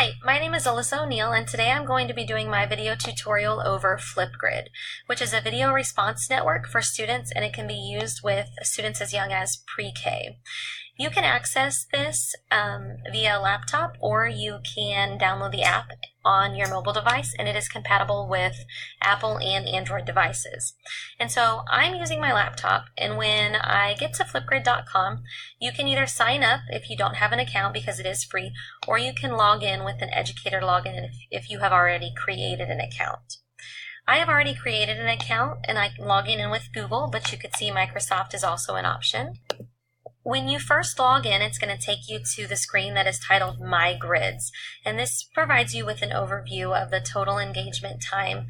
Hi, my name is Alyssa O'Neill, and today I'm going to be doing my video tutorial over Flipgrid, which is a video response network for students, and it can be used with students as young as pre-K. You can access this via laptop, or you can download the app on your mobile device, and it is compatible with Apple and Android devices. And so I'm using my laptop, and when I get to flipgrid.com, you can either sign up if you don't have an account because it is free, or you can log in with an educator login if you have already created an account. I have already created an account, and I can log in with Google, but you could see Microsoft is also an option. When you first log in, it's going to take you to the screen that is titled My Grids, and this provides you with an overview of the total engagement time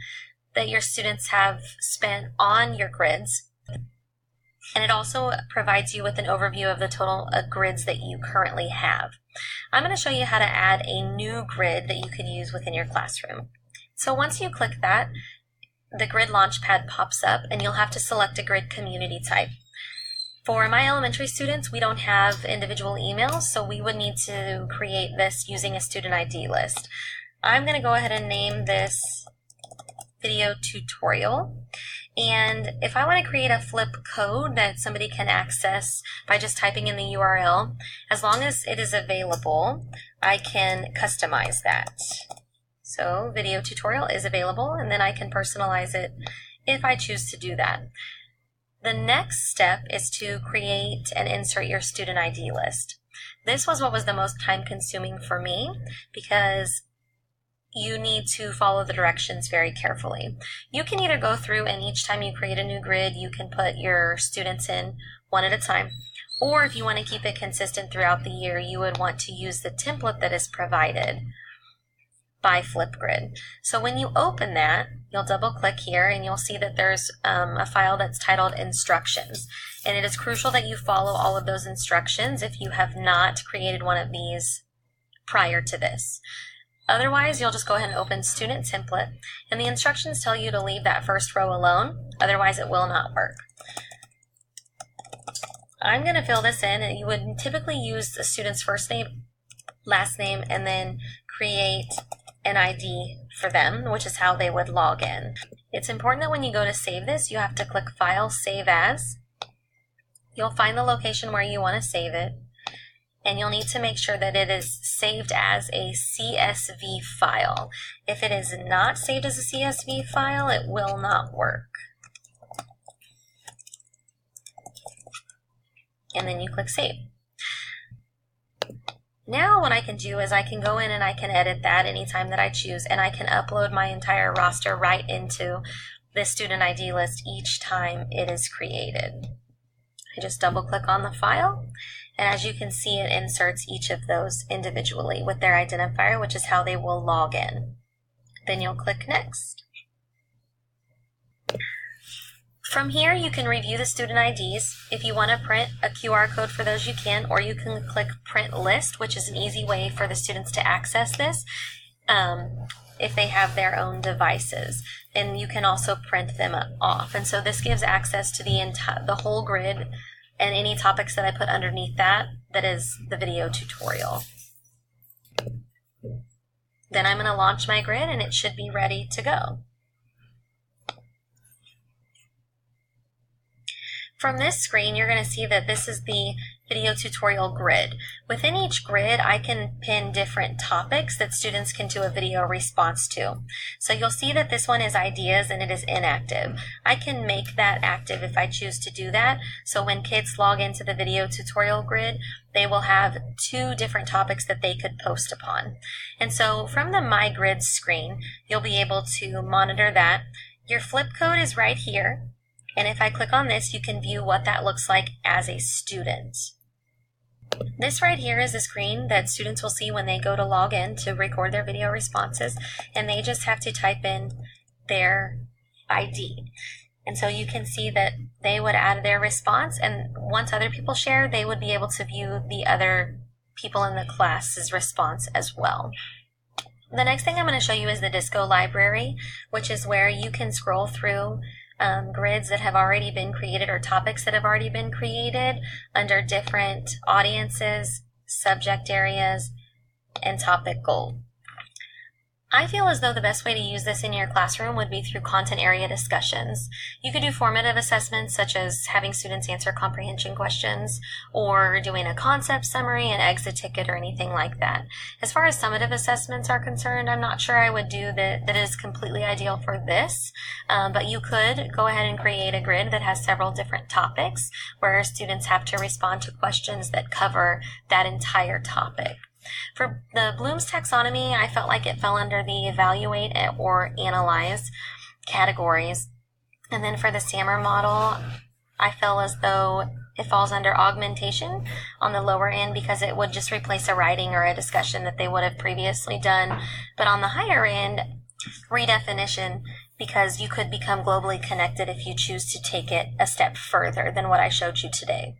that your students have spent on your grids, and it also provides you with an overview of the total grids that you currently have. I'm going to show you how to add a new grid that you can use within your classroom. So once you click that, the Grid Launchpad pops up, and you'll have to select a grid community type. For my elementary students, we don't have individual emails, so we would need to create this using a student ID list. I'm going to go ahead and name this video tutorial. And if I want to create a flip code that somebody can access by just typing in the URL, as long as it is available, I can customize that. So video tutorial is available, and then I can personalize it if I choose to do that. The next step is to create and insert your student ID list. This was what was the most time consuming for me because you need to follow the directions very carefully. You can either go through and each time you create a new grid, you can put your students in one at a time, or if you want to keep it consistent throughout the year, you would want to use the template that is provided by Flipgrid. So when you open that, you'll double click here and you'll see that there's a file that's titled instructions. And it is crucial that you follow all of those instructions if you have not created one of these prior to this. Otherwise, you'll just go ahead and open student template, and the instructions tell you to leave that first row alone, otherwise it will not work. I'm going to fill this in, and you would typically use the student's first name, last name, and then create an ID for them, which is how they would log in. It's important that when you go to save this, you have to click File, Save As. You'll find the location where you want to save it, and you'll need to make sure that it is saved as a CSV file. If it is not saved as a CSV file, it will not work. And then you click Save. Now what I can do is I can go in and I can edit that anytime that I choose, and I can upload my entire roster right into the student ID list each time it is created. I just double click on the file, and as you can see, it inserts each of those individually with their identifier, which is how they will log in. Then you'll click Next. From here, you can review the student IDs. If you want to print a QR code for those, you can, or you can click Print List, which is an easy way for the students to access this if they have their own devices. And you can also print them off. And so this gives access to the whole grid and any topics that I put underneath that is the video tutorial. Then I'm going to launch my grid, and it should be ready to go. From this screen, you're going to see that this is the video tutorial grid. Within each grid, I can pin different topics that students can do a video response to. So you'll see that this one is ideas and it is inactive. I can make that active if I choose to do that. So when kids log into the video tutorial grid, they will have two different topics that they could post upon. And so from the My Grids screen, you'll be able to monitor that. Your flip code is right here. And if I click on this, you can view what that looks like as a student. This right here is the screen that students will see when they go to log in to record their video responses, and they just have to type in their ID. And so you can see that they would add their response, and once other people share, they would be able to view the other people in the class's response as well. The next thing I'm going to show you is the Disco library, which is where you can scroll through grids that have already been created or topics that have already been created under different audiences, subject areas, and topic I feel as though the best way to use this in your classroom would be through content area discussions. You could do formative assessments such as having students answer comprehension questions or doing a concept summary, an exit ticket, or anything like that. As far as summative assessments are concerned, I'm not sure I would do that is completely ideal for this, but you could go ahead and create a grid that has several different topics where students have to respond to questions that cover that entire topic. For the Bloom's taxonomy, I felt like it fell under the evaluate or analyze categories. And then for the SAMR model, I feel as though it falls under augmentation on the lower end because it would just replace a writing or a discussion that they would have previously done. But on the higher end, redefinition, because you could become globally connected if you choose to take it a step further than what I showed you today.